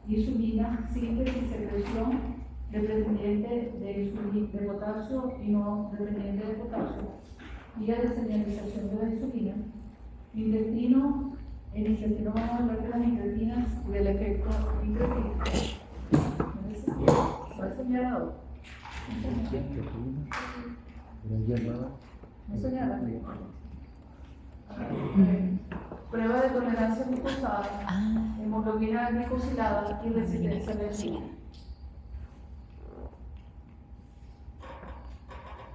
insulina, síntesis y secreción dependiente de potasio y no dependiente de potasio, vía de señalización de la insulina, intestino, el intestino vamos a hablar de las incretinas y del efecto incretino. ¿No es señalado? ¿No señala? Prueba de tolerancia glucosada, hemoglobina glicosilada y resistencia a la insulina.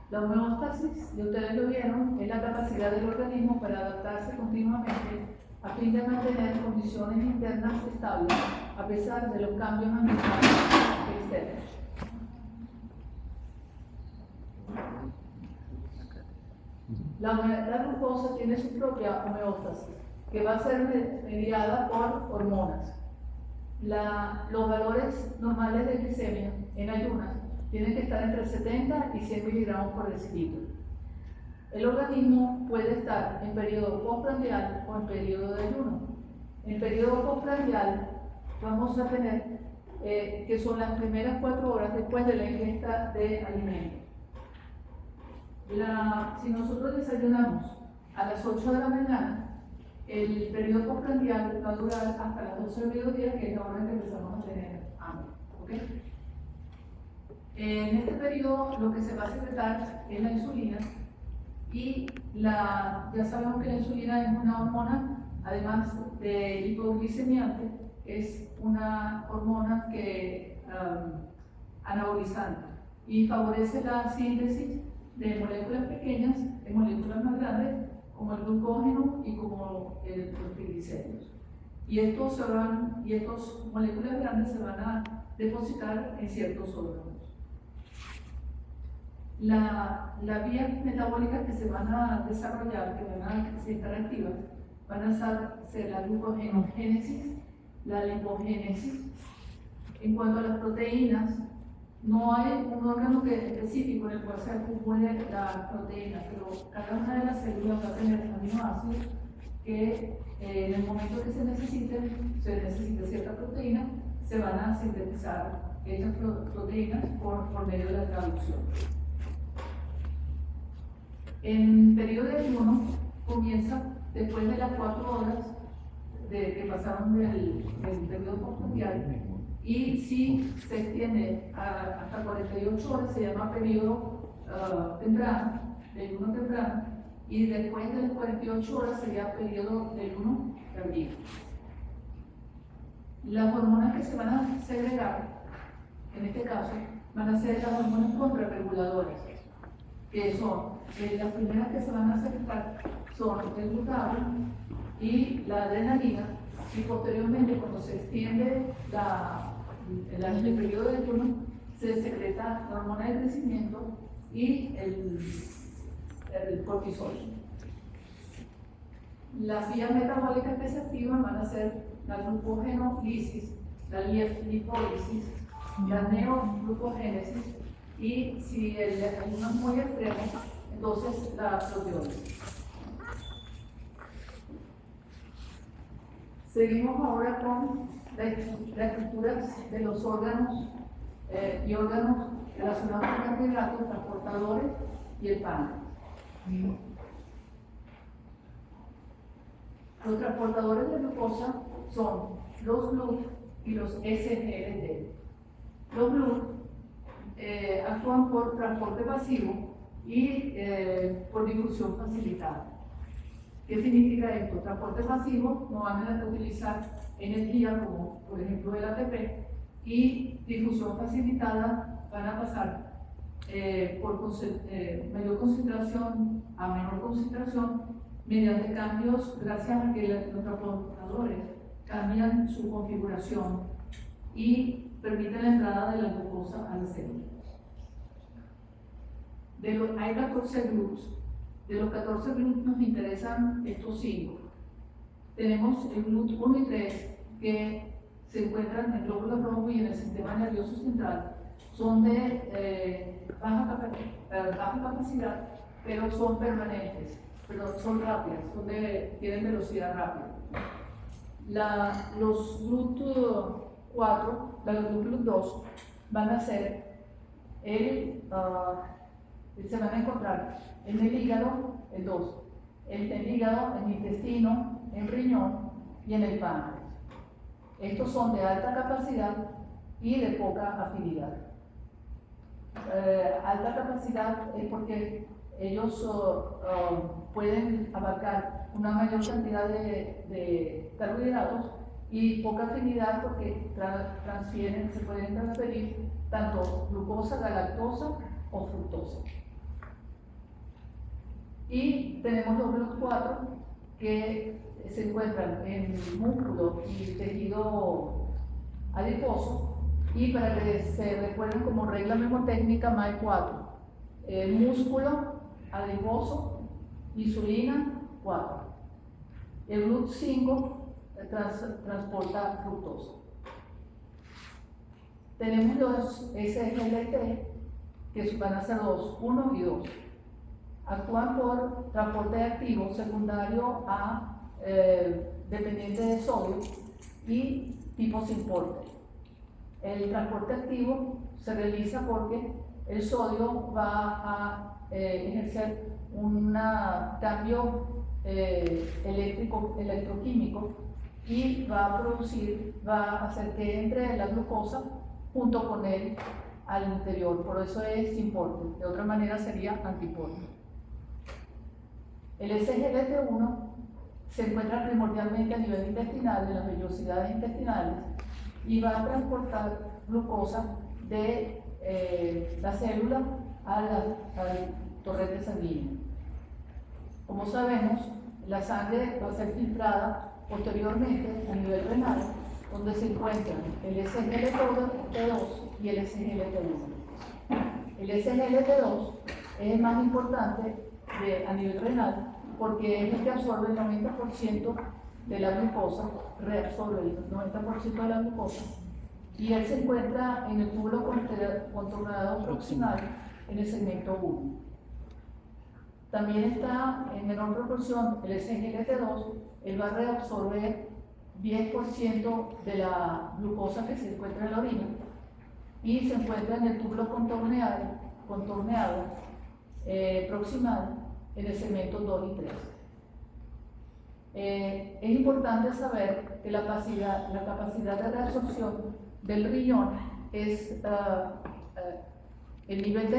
La homeostasis, y ustedes lo vieron, es la capacidad del organismo para adaptarse continuamente a fin de mantener condiciones internas estables a pesar de los cambios ambientales externos. La glucosa tiene su propia homeostasis, que va a ser mediada por hormonas. Los valores normales de glicemia en ayunas tienen que estar entre 70 y 100 miligramos por decilitro. El organismo puede estar en periodo postprandial o en periodo de ayuno. En periodo postprandial vamos a tener que son las primeras 4 horas después de la ingesta de alimentos. Si nosotros desayunamos a las 8 de la mañana, el periodo postprandial va a durar hasta las 12 del mediodía, que es la hora en que empezamos a tener hambre. ¿Okay? En este periodo lo que se va a secretar es la insulina y ya sabemos que la insulina es una hormona, además de hipoglicemiante, es una hormona que anabolizante y favorece la síntesis de moléculas pequeñas en moléculas más grandes como el glucógeno y como los triglicéridos. Y estos moléculas grandes se van a depositar en ciertos órganos. Las vías metabólicas que se van a desarrollar, que van a estar activas, van a ser la glucogenogénesis, la lipogénesis. En cuanto a las proteínas, no hay un órgano específico en el cual se acumule la proteína, pero cada una de las células va a tener aminoácidos que en el momento que se necesite cierta proteína, se van a sintetizar estas proteínas por medio de la traducción. En periodo de ayuno comienza después de las 4 horas que pasaron del periodo postprandial, y si se extiende hasta 48 horas se llama periodo temprano, de ayuno temprano, y después de las 48 horas sería periodo de ayuno tardío. Las hormonas que se van a segregar, en este caso, van a ser las hormonas contrarreguladoras, que son las primeras que se van a secretar son el glutamato y la adrenalina, y posteriormente cuando se extiende el periodo de ayuno se secreta la hormona de crecimiento y el cortisol. Las vías metabólicas que se activan van a ser la glucogenolisis, la lipólisis, la neoglucogénesis, y si el ayuno es muy extremo, entonces la proteólisis. Seguimos ahora con la estructura de los órganos y órganos relacionados con carbohidratos, transportadores y el páncreas. Los transportadores de glucosa son los GLUT y los SGLT. Los GLUT actúan por transporte pasivo y por difusión facilitada. ¿Qué significa esto? Transporte pasivo, no van a utilizar energía como por ejemplo el ATP, y difusión facilitada van a pasar por mayor concentración a menor concentración mediante cambios, gracias a que los transportadores cambian su configuración y permiten la entrada de la glucosa a la célula. Hay 14 GLUTs. De los 14 GLUT nos interesan estos 5. Tenemos el GLUT 1 y 3 que se encuentran en el glóbulo rojo y en el sistema nervioso central. Son de baja capacidad, pero son permanentes, pero son rápidas, tienen velocidad rápida. Los GLUT 4, los GLUT 2, van a ser se van a encontrar en el hígado, el 2, en el hígado, en el intestino, en el riñón y en el páncreas. Estos son de alta capacidad y de poca afinidad. Alta capacidad es porque ellos pueden abarcar una mayor cantidad de carbohidratos, y poca afinidad porque se pueden transferir tanto glucosa, galactosa o fructosa. Y tenemos los GLUT 4 que se encuentran en músculo y tejido adiposo, y para que se recuerden como regla mnemotécnica MAE 4, músculo, adiposo, insulina 4. El GLUT 5 transporta fructosa. Tenemos los SGLT, que van a ser 1 y 2. Actúan por transporte activo secundario a dependiente de sodio y tipo sin porte. El transporte activo se realiza porque el sodio va a ejercer un cambio electroquímico y va a hacer que entre la glucosa junto con él al interior. Por eso es sin porte. De otra manera sería antiporte. El SGLT1 se encuentra primordialmente a nivel intestinal, en las vellosidades intestinales, y va a transportar glucosa de la célula al torrente sanguíneo. Como sabemos, la sangre va a ser filtrada posteriormente a nivel renal, donde se encuentran el SGLT2 y el SGLT1. El SGLT2 es el más importante a nivel renal porque es el que absorbe el 90% de la glucosa, reabsorbe el 90% de la glucosa, y él se encuentra en el túbulo contorneado proximal en el segmento 1. También está en menor proporción el SGLT2, él va a reabsorber 10% de la glucosa que se encuentra en la orina y se encuentra en el túbulo contorneado proximal en el segmento 2 y 3. Es importante saber que la capacidad de reabsorción del riñón es el nivel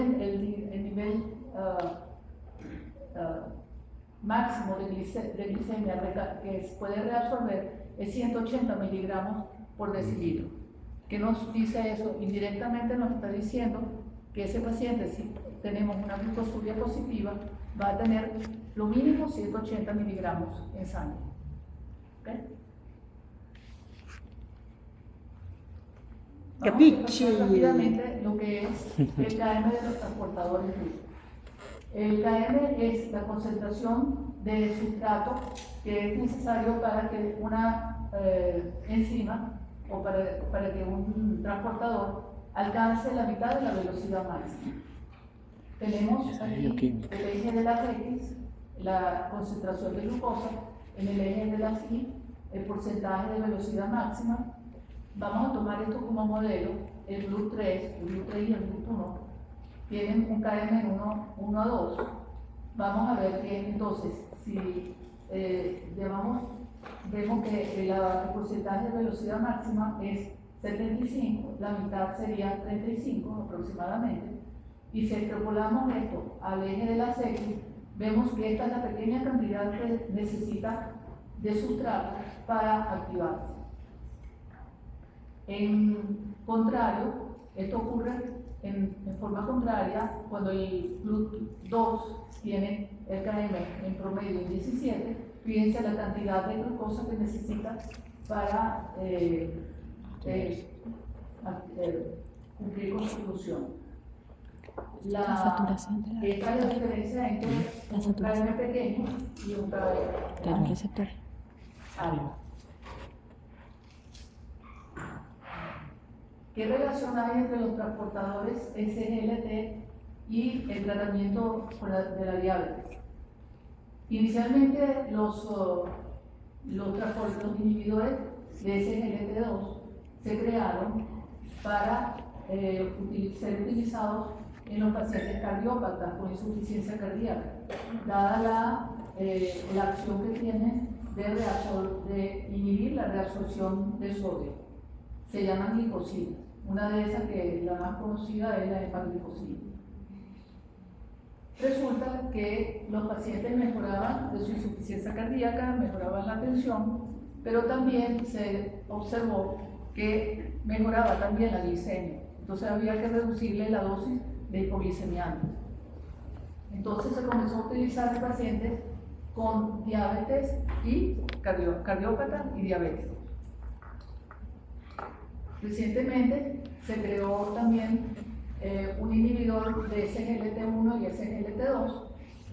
máximo de glicemia que puede reabsorber es 180 miligramos por decilitro. ¿Qué nos dice eso? Indirectamente nos está diciendo que ese paciente, si tenemos una glucosuria positiva, va a tener lo mínimo 180 miligramos en sangre. ¿Okay? Vamos a ver rápidamente lo que es el KM de los transportadores lipídicos. El KM es la concentración de sustrato que es necesario para que una enzima o para que un transportador alcance la mitad de la velocidad máxima. Tenemos aquí el eje de las X, la concentración de glucosa, en el eje de las Y, el porcentaje de velocidad máxima. Vamos a tomar esto como modelo. El GLUT 3 y el GLUT 1 tienen un KM 1 a 2. Vamos a ver que entonces, si vemos que el porcentaje de velocidad máxima es 75, la mitad sería 35 aproximadamente, y si extrapolamos esto al eje de las X, vemos que esta es la pequeña cantidad que necesita de sustrato para activarse. En contrario, esto ocurre en forma contraria cuando el GLUT 2 tiene el KM en promedio en 17. Fíjense la cantidad de glucosa que necesita para cumplir con su función. La saturación de la esta es la diferencia entre un KM pequeño y un KM del receptor alto. ¿Qué relación hay entre los transportadores SGLT y el tratamiento de la diabetes? Inicialmente los inhibidores de SGLT2 se crearon para ser utilizados en los pacientes cardiópatas con insuficiencia cardíaca, dada la acción que tienen de inhibir la reabsorción de sodio. Se llaman glicosidas. Una de esas, que es la más conocida, es la empaglifosina. Resulta que los pacientes mejoraban de su insuficiencia cardíaca, mejoraban la tensión, pero también se observó que mejoraba también la glicemia. Entonces había que reducirle la dosis de hipoglicemiantes. Entonces se comenzó a utilizar en pacientes con diabetes y cardiópata y diabetes. Recientemente se creó también un inhibidor de SGLT1 y SGLT2,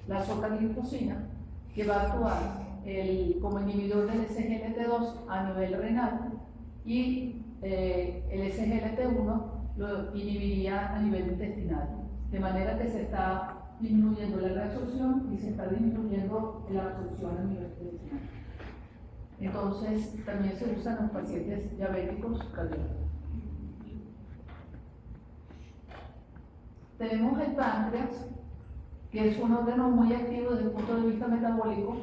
la sotaglifosina, que va a actuar como inhibidor del SGLT2 a nivel renal, y el SGLT1 lo inhibiría a nivel intestinal, de manera que se está disminuyendo la reabsorción y se está disminuyendo la absorción a nivel intestinal. Entonces, también se usan en los pacientes diabéticos cardíacos. Tenemos el páncreas, que es un órgano muy activo desde el punto de vista metabólico.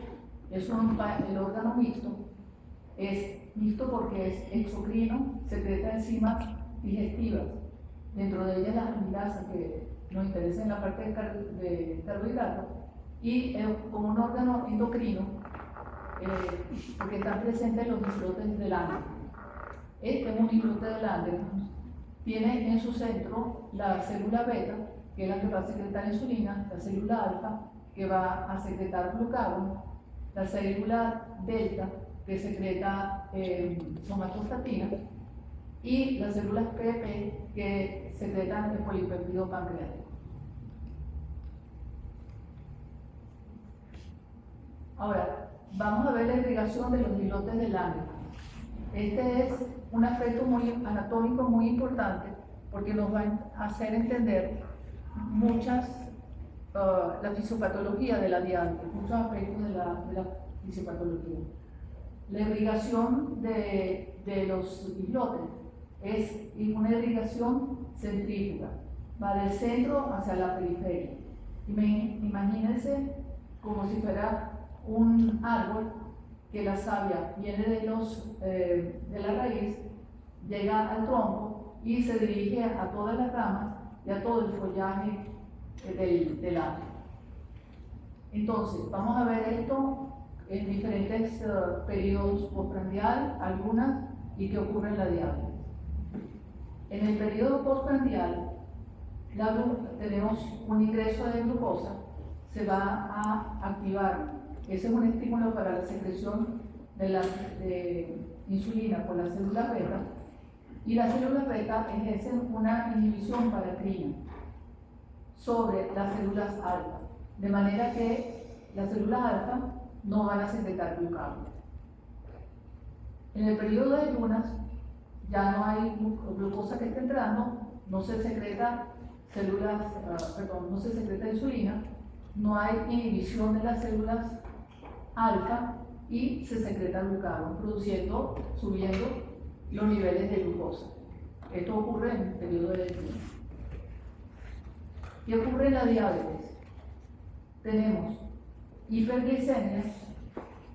Es el órgano mixto. Es mixto porque es exocrino, secreta enzimas digestivas, dentro de ellas las amilasas, que nos interesan en la parte de carbohidratos, y como un órgano endocrino, porque están presentes los islotes del Langerhans. Este es un islote del Langerhans. Tiene en su centro la célula beta, que es la que va a secretar insulina, la célula alfa, que va a secretar glucagón, la célula delta, que secreta somatostatina, y las células PP, que secretan el polipéptido pancreático. Ahora, vamos a ver la irrigación de los islotes del Langerhans. Este es un aspecto muy anatómico muy importante, porque nos va a hacer entender la fisiopatología de la diabetes, muchos aspectos de la fisiopatología. La irrigación de los islotes es una irrigación centrífuga, va del centro hacia la periferia. Imagínense como si fuera un árbol, que la savia viene de la raíz, llega al tronco y se dirige a todas las ramas y a todo el follaje del árbol. Entonces, vamos a ver esto en diferentes periodos postprandial, algunas, y qué ocurre en la diabetes. En el periodo postprandial tenemos un ingreso de glucosa, se va a activar. Ese es un estímulo para la secreción de insulina por las células beta, y las células beta ejercen una inhibición paracrina sobre las células alfa, de manera que las células alfa no van a secretar glucagón. En el periodo de ayunas ya no hay glucosa que esté entrando, no se secreta no se secreta insulina, no hay inhibición de las células alfa y se secreta glucagón, subiendo los niveles de glucosa. Esto ocurre en el periodo de ayunas. ¿Qué ocurre en la diabetes? Tenemos hiperglicemia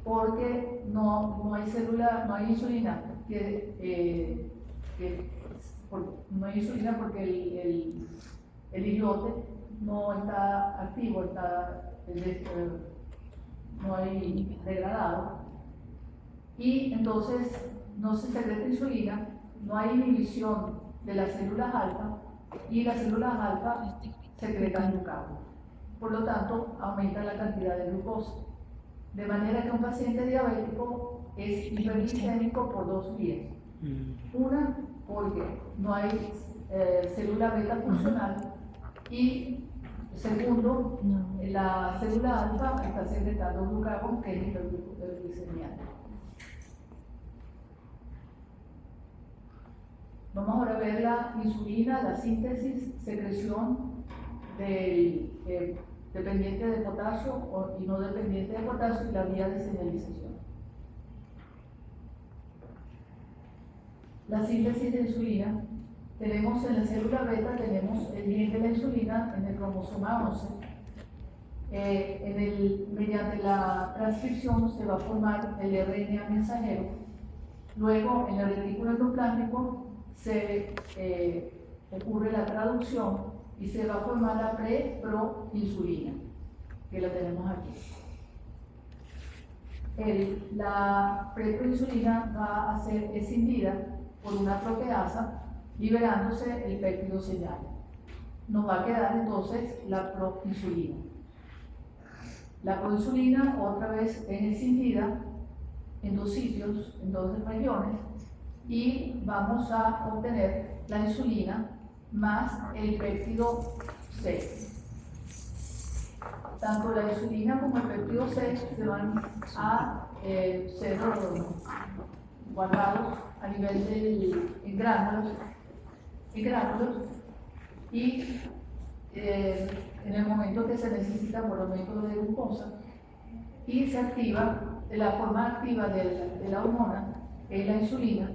porque no hay insulina, no hay insulina porque el islote no está activo, no hay degradado, y entonces no se secreta insulina, no hay inhibición de las células alfa, y las células alfa secretan glucagón. Por lo tanto, aumenta la cantidad de glucosa. De manera que un paciente diabético es hiperglicémico por dos vías. Una, porque no hay célula beta funcional, y segundo, la célula alfa está secretando glucagón, que es hiperglicemiante. Vamos ahora a ver la insulina, la síntesis, secreción dependiente de potasio y no dependiente de potasio, y la vía de señalización. la síntesis de insulina, tenemos en la célula beta, tenemos el gen de la insulina en el cromosoma 11. Mediante la transcripción se va a formar el RNA mensajero. Luego, en el retículo endoplástico se ocurre la traducción y se va a formar la preproinsulina, que la tenemos aquí. La preproinsulina va a ser escindida por una proteasa, liberándose el péptido señal. Nos va a quedar entonces la proinsulina. La proinsulina otra vez es escindida en dos sitios, en dos regiones, y vamos a obtener la insulina más el péptido C. Tanto la insulina como el péptido C se van a ser guardados a nivel en gránulos, y en el momento que se necesita por aumento de glucosa, y se activa la forma activa de la hormona, que es la insulina,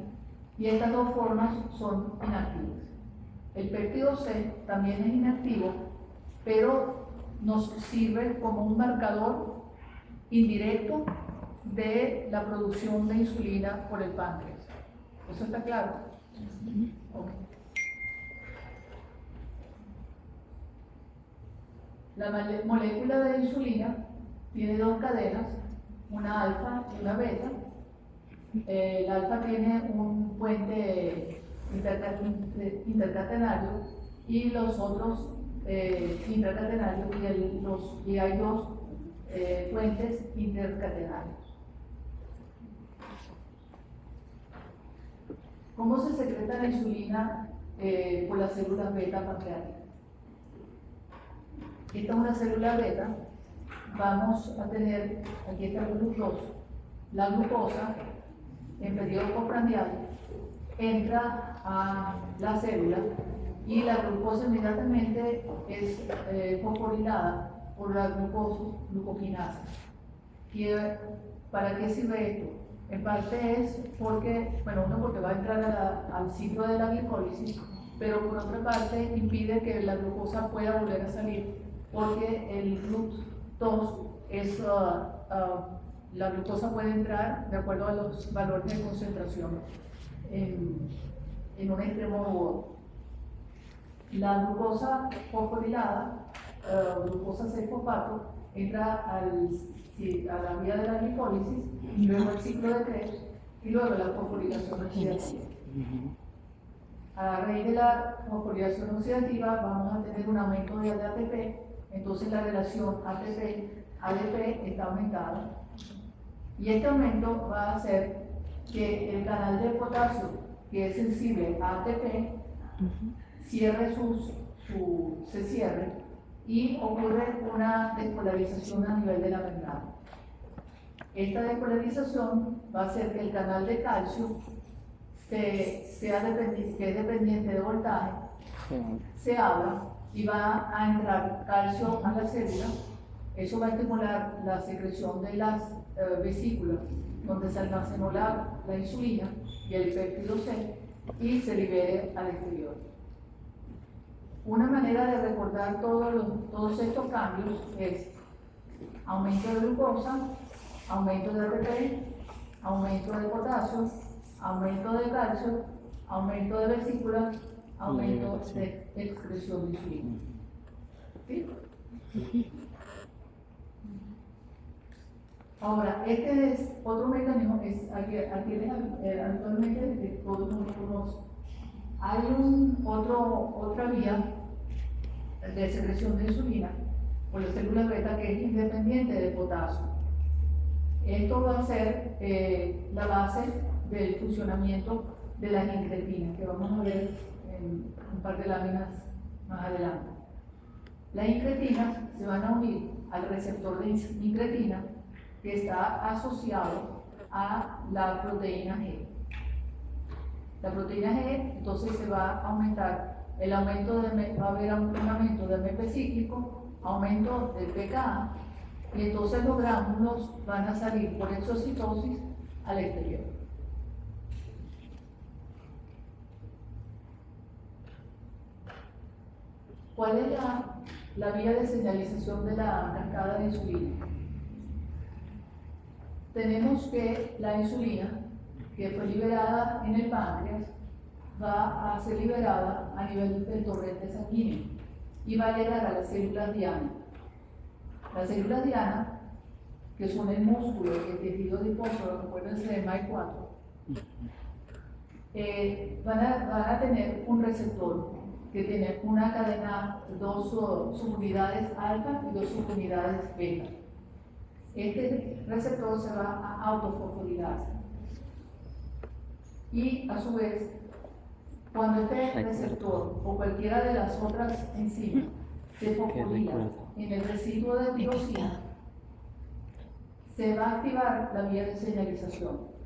y estas dos formas son inactivas. El péptido C también es inactivo, pero nos sirve como un marcador indirecto de la producción de insulina por el páncreas. ¿Eso está claro? Okay. La molécula de insulina tiene dos cadenas, una alfa y una beta. El alfa tiene un puente intercatenario y los otros intracatenarios, y hay dos puentes intercatenarios. ¿Cómo se secreta la insulina por las células beta pancreáticas? Esta es una célula beta. Vamos a tener, aquí está el glucosa. La glucosa, en periodo postprandial, entra a la célula y la glucosa inmediatamente es fosforilada por la glucoquinasa. ¿Para qué sirve esto? En parte es porque, bueno, uno porque va a entrar al ciclo de la glicólisis, pero por otra parte impide que la glucosa pueda volver a salir, porque el GLUT2 es, la glucosa puede entrar de acuerdo a los valores de concentración en un extremo u otro. La glucosa fosforilada, glucosa 6-fosfato, entra a la vía de la glicólisis, luego el ciclo de Krebs y luego la fosforilación oxidativa. A raíz de la fosforilación oxidativa vamos a tener un aumento de ATP, entonces la relación ATP-ADP está aumentada. Y este aumento va a hacer que el canal de potasio, que es sensible a ATP, se cierre y ocurre una despolarización a nivel de la membrana. Esta despolarización va a hacer que el canal de calcio, que es dependiente de voltaje, se abra y va a entrar calcio a la célula. Eso va a estimular la secreción de las vesículas donde se almacenó la insulina y el péptido C y se libere al exterior. Una manera de recordar todos estos cambios es aumento de glucosa, aumento de ATP, aumento de potasio, aumento de calcio, aumento de vesículas, aumento de excreción de insulina. ¿Sí? Ahora, este es otro mecanismo, actualmente todo el mundo conoce. Hay otra vía de secreción de insulina por las células beta que es independiente del potasio. Esto va a ser la base del funcionamiento de las incretinas, que vamos a ver en un par de láminas más adelante. Las incretinas se van a unir al receptor de incretina, que está asociado a la proteína G. La proteína G, entonces se va a aumentar va a haber un aumento del MP cíclico, aumento del pKa, y entonces los gránulos van a salir por exocitosis al exterior. ¿Cuál es la vía de señalización de la cascada de insulina? Tenemos que la insulina, que fue liberada en el páncreas, va a ser liberada a nivel del torrente sanguíneo y va a llegar a las células diana. Las células diana, que son el músculo, el tejido adiposo, recuérdense de MAI4, van a tener un receptor que tiene una cadena, dos subunidades alfa y dos subunidades beta. Este receptor se va a autofosforilar y a su vez, cuando este receptor o cualquiera de las otras enzimas se fosforila en el residuo de tirosina, se va a activar la vía de señalización.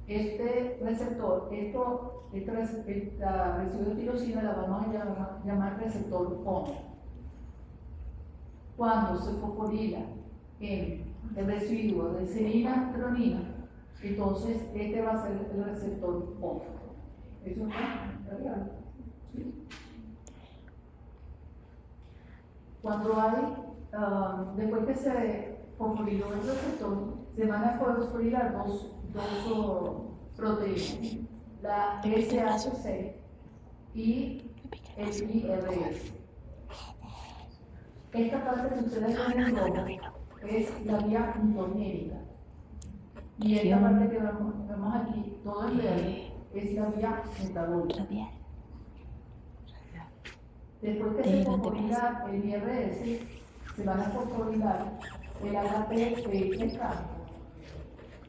Este receptor, este residuo de tirosina la vamos a llamar receptor ON. Cuando se fosforila en el residuo de serina tronina, entonces este va a ser el receptor OFF. ¿Eso está real? ¿Sí? Cuando hay, después que se fosforiló el receptor, se van a fosforilar dos proteínas, la SHC y el IRS. Esta parte que ustedes ven en rojo es la vía intogénica. Y esta parte que vemos aquí, todo en verde, es la vía metabólica. Después que se fosforila el IRS, se van a fosforilar el AKT-PHK,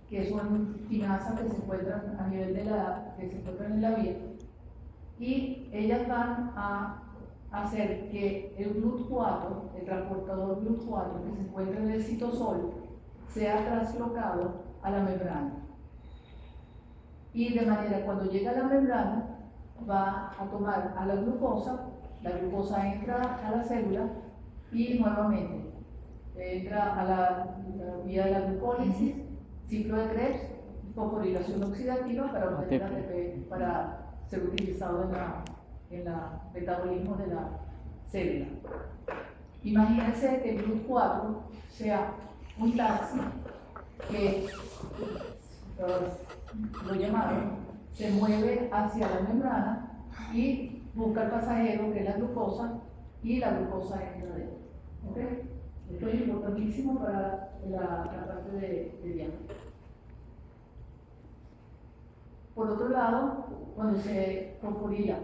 que son quinasas que se encuentran a nivel de que se encuentran en la vía, y ellas van a hacer que el GLUT4, el transportador GLUT4 que se encuentra en el citosol, sea traslocado a la membrana. Y de manera, cuando llega a la membrana, va a tomar a la glucosa entra a la célula y nuevamente entra a la vía de la glucólisis, ciclo de Krebs, fosforilación oxidativa para obtener ATP para ser utilizado en el metabolismo de la célula. Imagínense que el GLUT4 sea un taxi que lo llamaron, se mueve hacia la membrana y busca el pasajero, que es la glucosa, y la glucosa entra de él. ¿Okay? Esto es importantísimo para la parte de diámetro. Por otro lado, cuando se fosforila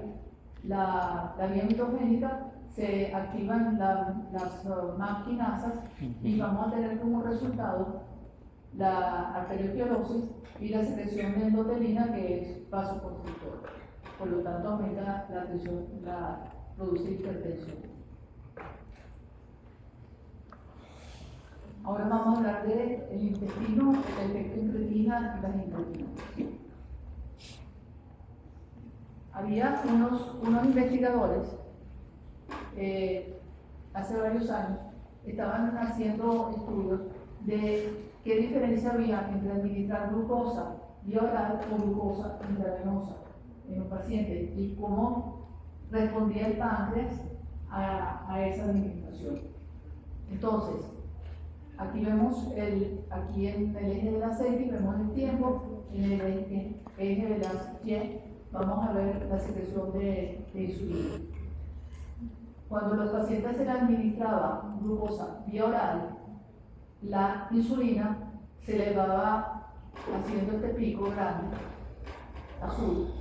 la vía mitogénica, se activan las MAP quinasas y vamos a tener como resultado la arteriosclerosis y la secreción de endotelina, que es vasoconstrictor. Por lo tanto, aumenta la tensión, produce hipertensión. Ahora vamos a hablar del intestino, el efecto incretina y las incretinas. Había unos investigadores, hace varios años, estaban haciendo estudios de qué diferencia había entre administrar glucosa vía oral o glucosa intravenosa en un paciente y cómo respondía el páncreas a esa administración. Entonces, aquí vemos aquí en el eje de las X vemos el tiempo, en el eje de las Y vamos a ver la secreción de insulina. Cuando los pacientes se les administraba glucosa vía oral, la insulina se elevaba haciendo este pico grande, azul,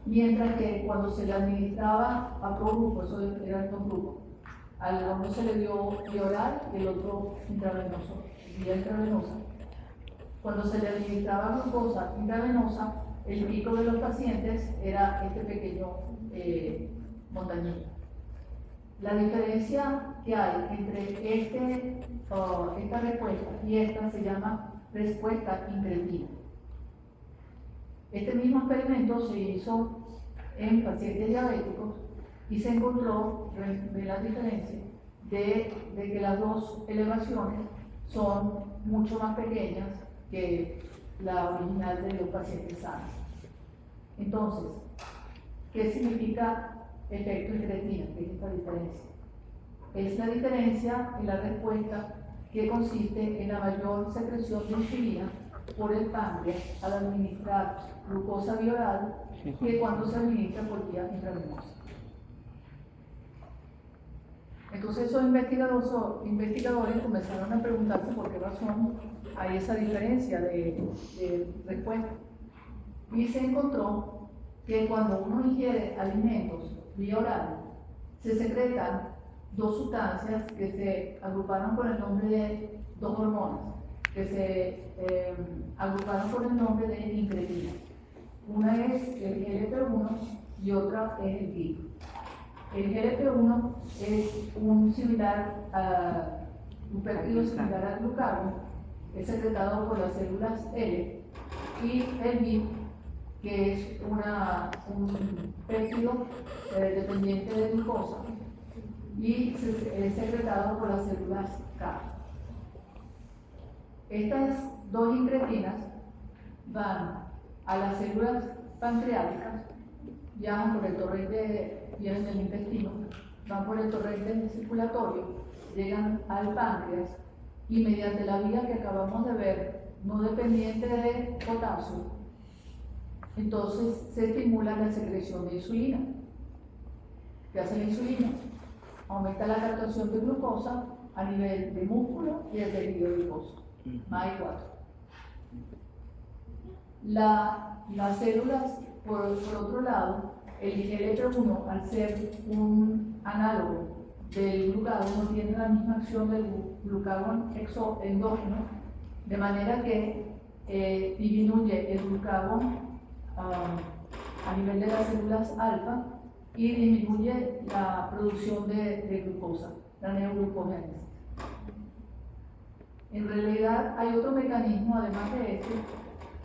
mientras que cuando se le administraba a otro grupo, eso eran dos grupos, a uno se le dio vía oral y el otro intravenoso, vía intravenosa. Cuando se le administraba glucosa intravenosa, el pico de los pacientes era este pequeño montañito. La diferencia que hay entre esta respuesta y esta se llama respuesta incretina. Este mismo experimento se hizo en pacientes diabéticos y se encontró de la diferencia de que las dos elevaciones son mucho más pequeñas que la original de los pacientes sanos. Entonces, ¿qué significa efecto incretina, que es esta diferencia. Es la diferencia en la respuesta que consiste en la mayor secreción de insulina por el páncreas al administrar glucosa vía oral que cuando se administra por vía intravenosa. Entonces esos investigadores comenzaron a preguntarse por qué razón hay esa diferencia de respuesta. Y se encontró que cuando uno ingiere alimentos vía oral, se secretan dos sustancias que se agruparon con el nombre de dos hormonas, que se agruparon con el nombre de incretina. Una es el GLP-1 y otra es el GIP. El GLP-1 es un péptido similar al glucagón, es secretado por las células L, y el GIP, que es un péptido dependiente de glucosa y es secretado por las células K. Estas dos incretinas van a las células pancreáticas, viajan por el torrente, vienen del intestino, van por el torrente circulatorio, llegan al páncreas y mediante la vía que acabamos de ver, no dependiente de potasio, entonces se estimula la secreción de insulina. ¿Qué hace la insulina? Aumenta la captación de glucosa a nivel de músculo y el tejido adiposo, MAE4. Las células, por otro lado, el GLP-1, al ser un análogo del glucagón, no tiene la misma acción del glucagón endógeno, de manera que disminuye el glucagón a nivel de las células alfa y disminuye la producción de glucosa, la neoglucogénesis. En realidad hay otro mecanismo, además de este,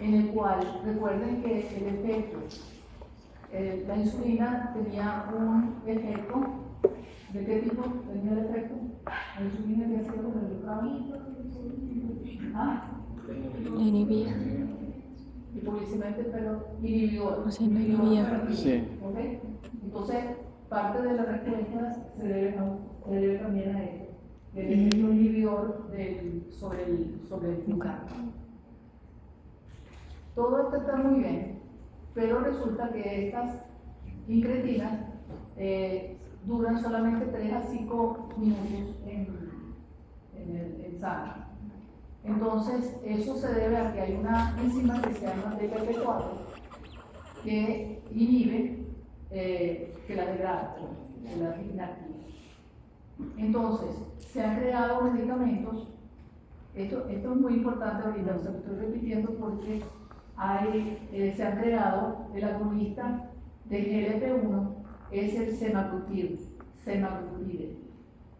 en el cual recuerden que el efecto, la insulina tenía un efecto. ¿De qué tipo tenía el efecto? La insulina que hacía con el glucagón. Inhibía. Hipoglicemiante, pero inhibidor. O sea, no inhibía. Sí. ¿Okay? Entonces, parte de las respuestas se debe también a esto, el efecto inhibidor sobre el glucagón. Todo esto está muy bien, pero resulta que estas incretinas duran solamente 3 a 5 minutos en sangre. Entonces, eso se debe a que hay una enzima que se llama DPP4 que inhibe, que la degrada, que la inactiva. Entonces, se han creado medicamentos, esto es muy importante ahorita, o sea, lo estoy repitiendo porque se ha creado el agonista de GLP-1, es el semaglutide,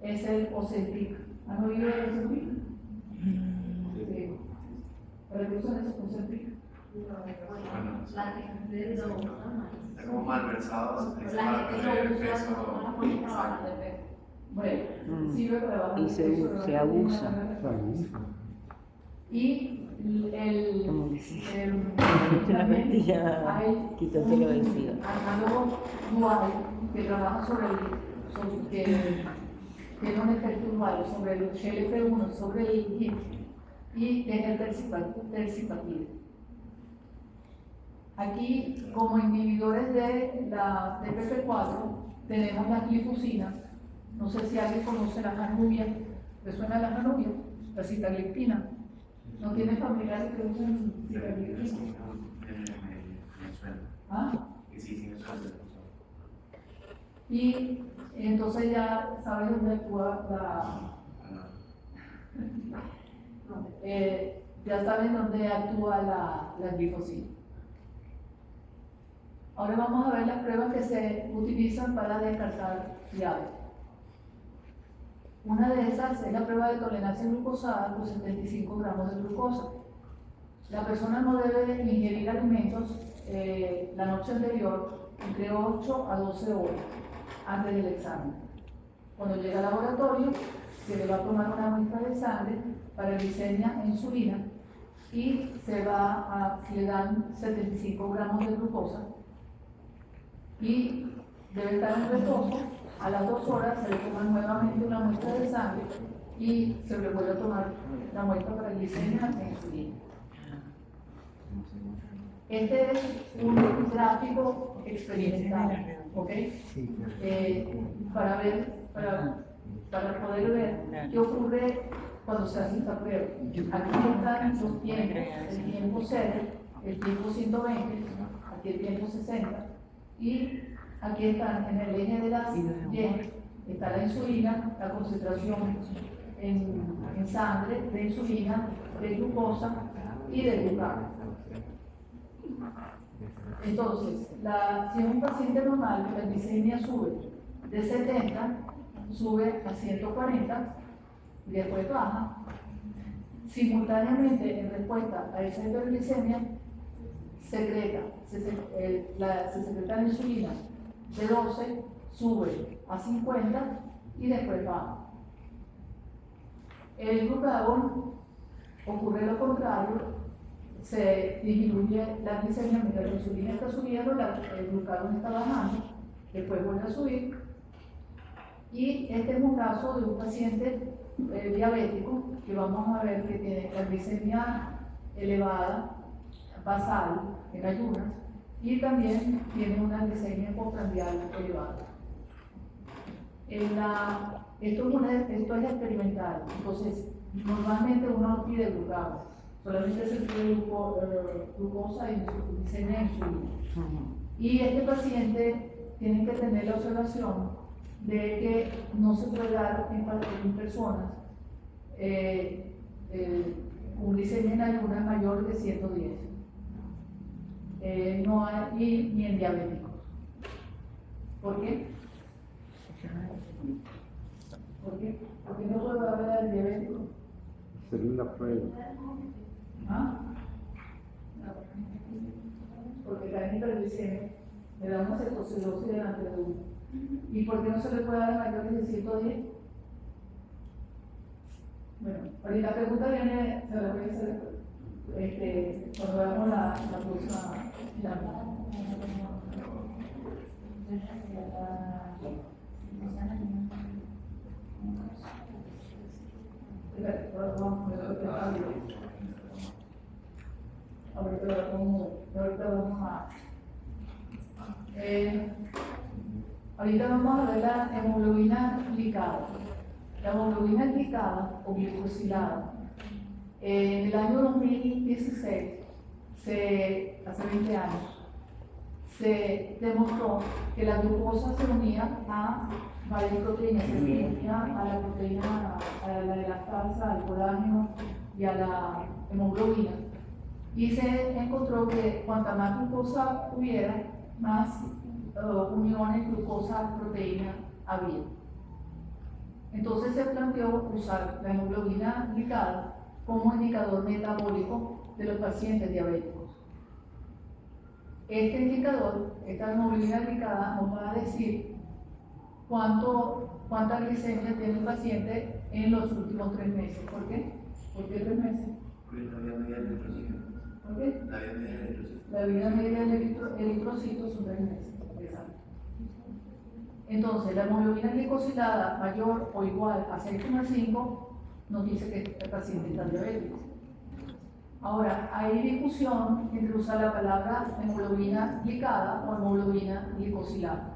es el Ozempic. ¿Han oído de Ozempic? Sí. ¿Para qué usan eso, Ozempic? Está como malversados, Bueno, sirve para bajar Y el peso, se abusa. Y Como dice, la pastilla quítate lo vencido. análogo dual que trabaja que tiene un efecto dual sobre el GLP-1, sobre el GIP, y es el tercipatide. Aquí, como inhibidores de la DPP4, tenemos la glifosina. No sé si alguien conoce la janubia. ¿Le suena la janubia? La sitagliptina. ¿No tiene familiares que usan sitagliptina? ¿Ah? Sí, me suena. Y entonces ya sabes dónde actúa ya saben dónde actúa la glifosina. Ahora vamos a ver las pruebas que se utilizan para descartar diabetes. Una de esas es la prueba de tolerancia glucosada con 75 gramos de glucosa. La persona no debe ingerir alimentos la noche anterior entre 8 a 12 horas antes del examen. Cuando llega al laboratorio, se le va a tomar una muestra de sangre para glicemia e insulina y se le dan 75 gramos de glucosa y debe estar en reposo. A las 2 horas se le toma nuevamente una muestra de sangre y se le vuelve a tomar la muestra para glicemia e insulina. Este es un gráfico experimental, ¿ok? Para poder ver qué ocurre cuando se hace esta prueba. Aquí están los tiempos, el tiempo 0, el tiempo 120, aquí el tiempo 60, y aquí están en el eje de las Y, está la insulina, la concentración en sangre de insulina, de glucosa y de glucagón. Entonces, si es un paciente normal, la glicemia sube de 70, sube a 140 y después baja. Simultáneamente, en respuesta a esa hiperglicemia, se secreta la insulina de 12, sube a 50 y después baja. El glucagón ocurre lo contrario, se disminuye la glicemia mientras la insulina está subiendo, el glucagón está bajando, después vuelve a subir. Y este es un caso de un paciente diabético que vamos a ver que tiene la glicemia elevada, basal, en ayunas, y también tiene una glicemia postprandial elevada. Esto es experimental, entonces normalmente uno no pide glucagón, solamente se pide glucosa y glicemia e insulina. Y este paciente tiene que tener la observación de que no se puede dar en personas con glicemia en ayunas mayor de 110. No hay ni en diabéticos. ¿Por qué? ¿Por qué? Porque no puedo hablar del diabético. Segunda prueba. ¿Ah? Porque la hiperglicemia le da una cetocidosis delante de uno. ¿Y por qué no se le puede dar a mayores de 110? Bueno, ahorita la pregunta viene, se la voy a hacer cuando veamos la próxima lámina. Ahorita vamos a ver la hemoglobina glicada. La hemoglobina glicada o glicosilada. En el año 2016, hace 20 años, se demostró que la glucosa se unía a varias proteínas, se unía a la proteína, a la lactasa, al colágeno y a la hemoglobina. Y se encontró que cuanta más glucosa hubiera, más uniones glucosa-proteína había. Entonces se planteó usar la hemoglobina glicada como indicador metabólico de los pacientes diabéticos. Este indicador, esta hemoglobina glicada, nos va a decir cuánta glicemia tiene el paciente en los últimos 3 meses. ¿Por qué? ¿Por qué 3 meses? Porque la vida media del eritrocito. ¿Por qué? La vida media del eritrocito. La vida media del eritrocito son 3 meses. Exacto. Entonces, la hemoglobina glicosilada mayor o igual a 6,5 nos dice que el paciente está diabético. Ahora, hay discusión entre usar la palabra hemoglobina glicada o hemoglobina glicosilada.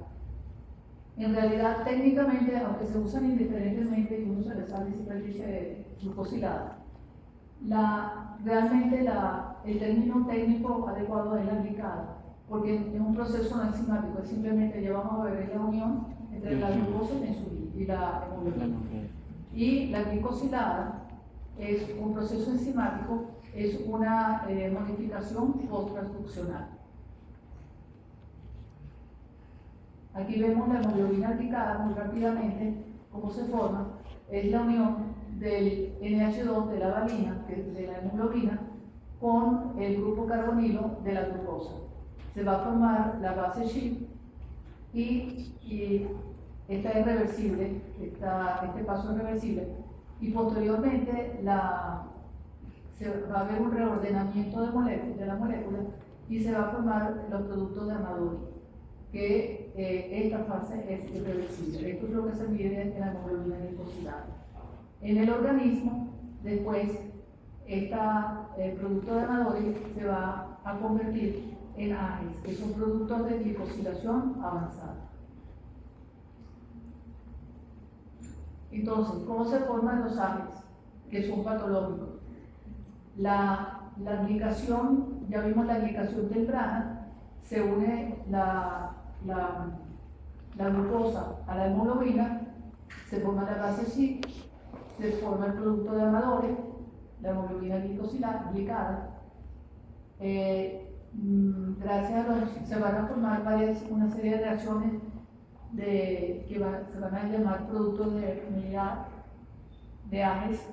En realidad, técnicamente, aunque se usan indiferentemente y uno se les sale y siempre dice glucosilada, realmente el término técnico adecuado es la glicada, porque es un proceso no enzimático, es simplemente ya vamos a ver la unión entre la glucosa y la hemoglobina. Y la glicosilada es un proceso enzimático, es una modificación post-transduccional. Aquí vemos la hemoglobina glicada muy rápidamente, cómo se forma, es la unión del NH2 de la valina, de la hemoglobina, con el grupo carbonilo de la glucosa. Se va a formar la base SHIP y esta es reversible, este paso es reversible, y posteriormente se va a haber un reordenamiento de la molécula y se va a formar los productos de Amadori. que esta fase es irreversible. Esto es lo que se mide en la hemoglobina glicosilada. En el organismo, después, el producto de Amadori se va a convertir en AGEs, que son productos de glicosilación avanzada. Entonces, ¿cómo se forman los AGEs? Que son patológicos. La glicación, ya vimos la glicación temprana, se une la glucosa a la hemoglobina, se forma la base CIC, se forma el producto de Amadori, la hemoglobina glicada. Gracias a se van a formar una serie de reacciones se van a llamar productos de unidad de AGEs.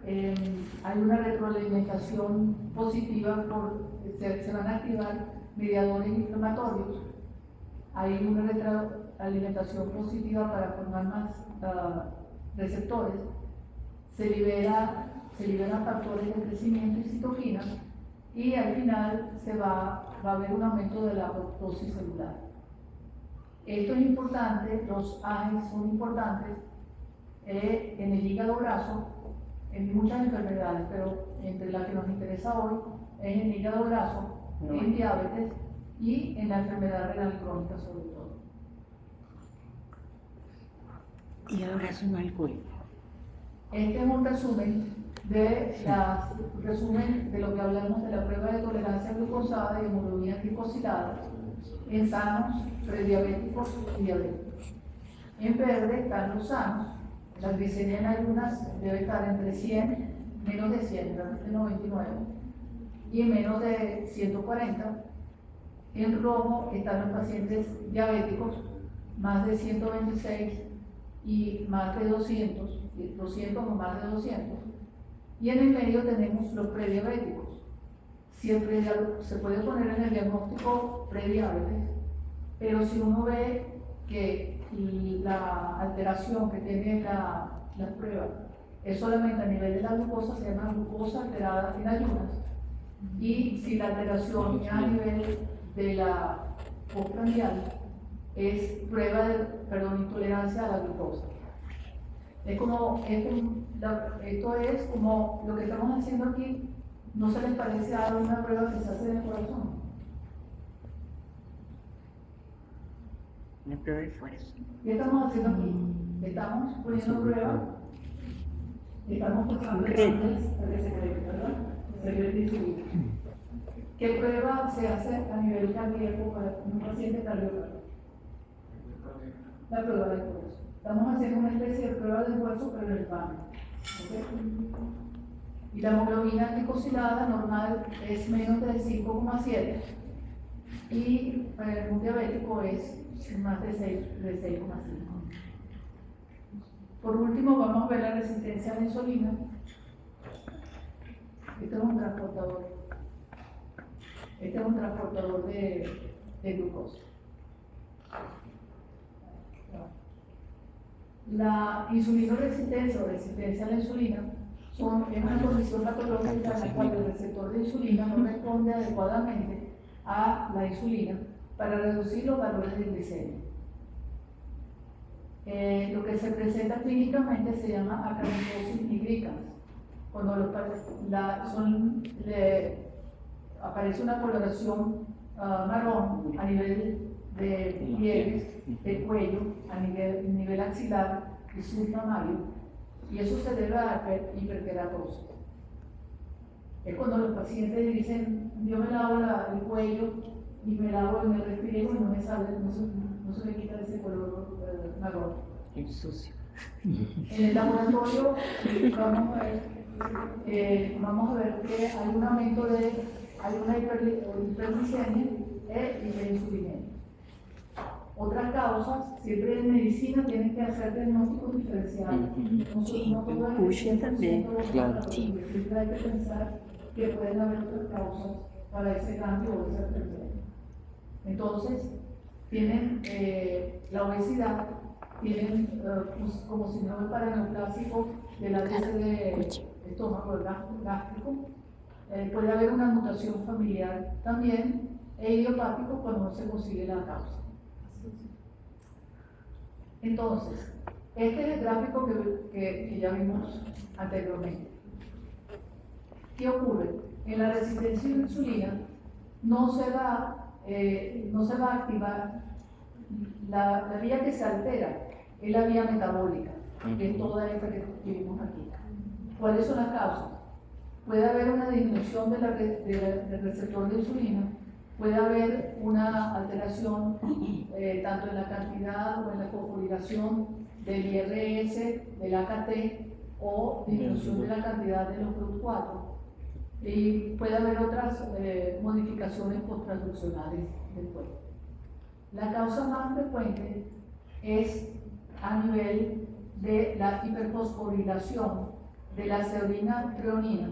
Hay una retroalimentación positiva, se van a activar mediadores inflamatorios. Hay una retroalimentación positiva para formar más receptores. Se liberan factores de crecimiento y citoquinas, y al final va a haber un aumento de la apoptosis celular. Esto es importante, los AGEs son importantes en el hígado graso, en muchas enfermedades, pero entre las que nos interesa hoy es en el hígado graso, en diabetes y en la enfermedad renal crónica sobre todo. Y ahora suma el cuerpo. Este es un resumen de lo que hablamos de la prueba de tolerancia glucosada y hemoglobina glicosilada en sanos, prediabéticos y diabéticos. En verde están los sanos. La glicemia en ayunas debe estar entre 100, menos de 100, realmente 99, y menos de 140. En rojo están los pacientes diabéticos, más de 126 y más de 200 o más de 200. Y en el medio tenemos los prediabéticos. Siempre se puede poner en el diagnóstico prediabetes, pero si uno ve que la alteración que tiene la prueba es solamente a nivel de la glucosa, se llama glucosa alterada en ayunas, y si la alteración es a nivel de la postprandial, es prueba de intolerancia a la glucosa. Esto es como lo que estamos haciendo aquí. ¿No se les parece a una prueba que se hace en el corazón? Una prueba de esfuerzo. ¿Qué estamos haciendo aquí? Estamos poniendo prueba, estamos poniendo ¿qué prueba se hace a nivel cardíaco para un paciente cardiópata? La prueba de esfuerzo. Estamos haciendo una especie de prueba de esfuerzo, pero en el pan. ¿Okay? Y la hemoglobina glicosilada normal es menos de 5,7 y para un diabético es más de 6,5. Por último, vamos a ver la resistencia a la insulina. Este es un transportador. Este es un transportador de glucosa. La insulinoresistencia o resistencia a la insulina es una condición patológica en la cual el receptor de insulina no responde adecuadamente a la insulina para reducir los valores de glicemia. Lo que se presenta clínicamente se llama acanthosis nigricans. Cuando aparece una coloración marrón a nivel de pliegues, del cuello, a nivel axilar y submamario, y eso se debe a la hiperkeratosis. Es cuando los pacientes dicen: yo me lavo el cuello y me lavo y me restriego y no me sale, no se me quita ese color marrón. El sucio. En el laboratorio vamos a ver que hay un aumento hay una hiperglicemia e hiperinsulinemia. Otras causas, siempre en medicina tienen que hacer diagnósticos diferenciales. Sí, no todo es incluyen también, claro. Sí. Siempre hay que pensar que pueden haber otras causas para ese cambio o esa enfermedad. Entonces, tienen la obesidad, tienen como síndrome paraneoplásico del ADC de estómago gástrico. Puede haber una mutación familiar también, e idiopático cuando no se consigue la causa. Entonces, este es el gráfico que ya vimos anteriormente. ¿Qué ocurre? En la resistencia a la insulina no se va a activar la vía que se altera, es la vía metabólica, que es toda esta que vimos aquí. ¿Cuáles son las causas? Puede haber una disminución del receptor de insulina, puede haber una alteración tanto en la cantidad o en la fosforilación del IRS, del AKT o disminución de la cantidad de los GLUT4. Y puede haber otras modificaciones posttransduccionales del cuerpo. La causa más frecuente es a nivel de la hiperfosforilación de la serina-treonina,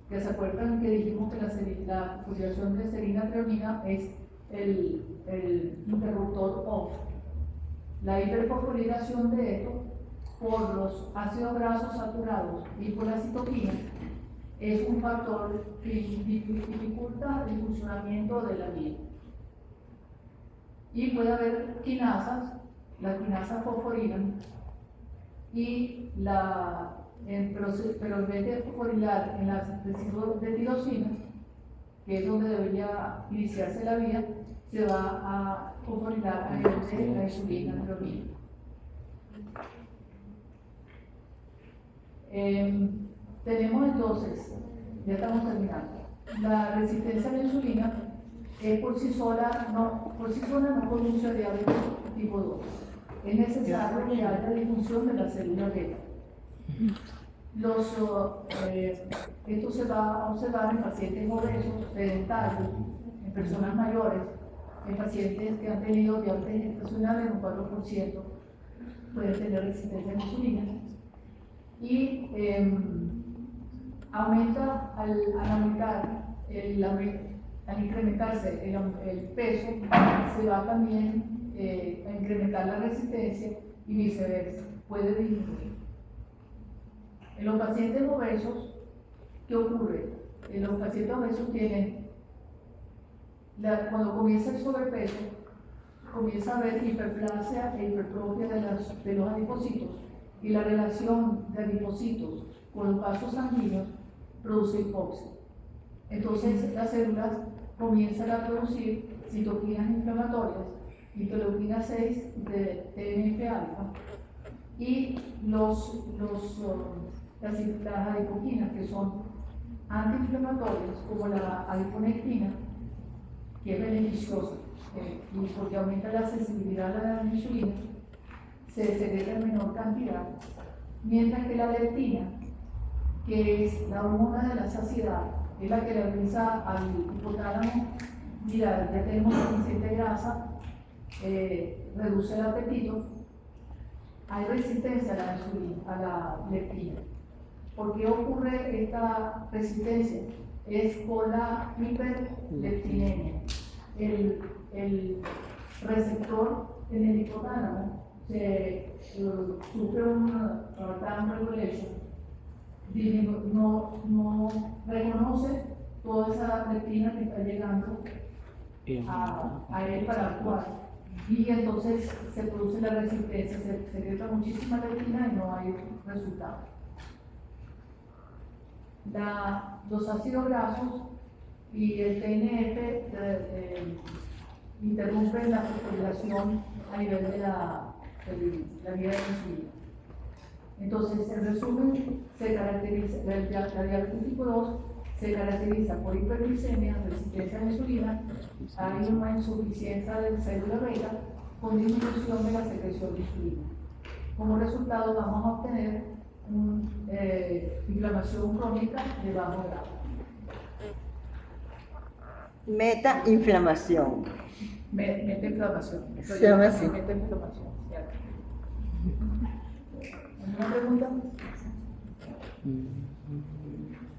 que se acuerdan que dijimos que la fosforilación de serina-treonina es el interruptor OFF. La hiperfosforilación de esto por los ácidos grasos saturados y por la citoquina es un factor que dificulta el funcionamiento de la vía. Y puede haber quinasas, la quinasa fosforila, y pero en vez de fosforilar en las residuos de tirosina, que es donde debería iniciarse la vía, se va a fosforilar a nivel de la insulina treonina. Tenemos entonces, ya estamos terminando, la resistencia a la insulina por sí sola no produce diabetes tipo 2. Es necesario que haya disfunción de la célula beta. Esto se va a observar en pacientes obesos, sedentarios, en personas mayores, en pacientes que han tenido diabetes gestacional en un 4% pueden tener resistencia a la insulina. Y aumenta al incrementarse el peso, se va también a incrementar la resistencia y viceversa, puede disminuir. En los pacientes obesos, ¿qué ocurre? En los pacientes obesos tienen, cuando comienza el sobrepeso, comienza a haber hiperplasia e hipertrofia de los adipocitos, y la relación de adipocitos con los vasos sanguíneos produce hipoxia. Entonces las células comienzan a producir citoquinas inflamatorias, interleuquina 6 de TNF-alfa y las adipoquinas, que son antiinflamatorias, como la adiponectina, que es beneficiosa y porque aumenta la sensibilidad a la insulina, se segrega en menor cantidad, mientras que la leptina, que es la hormona de la saciedad, es la que le avisa al hipotálamo: mira, ya tenemos suficiente grasa, reduce el apetito. Hay resistencia a la insulina, a la leptina. ¿Por qué ocurre esta resistencia? Es por la hiperleptinemia. El receptor en el hipotálamo sufre una downregulation, no reconoce toda esa leptina que está llegando a él para actuar, y entonces se produce la resistencia, se secreta muchísima leptina y no hay resultado. Los ácidos grasos y el TNF interrumpen la fosforilación a nivel de la vía de la insulina. Entonces, en resumen, la diabetes tipo 2 se caracteriza por hiperglicemia, resistencia a la insulina, hay una insuficiencia de célula beta con disminución de la secreción de insulina. Como resultado, vamos a obtener inflamación crónica de bajo grado. Metainflamación. Metainflamación. Se llama así. Metainflamación. ¿Alguna pregunta?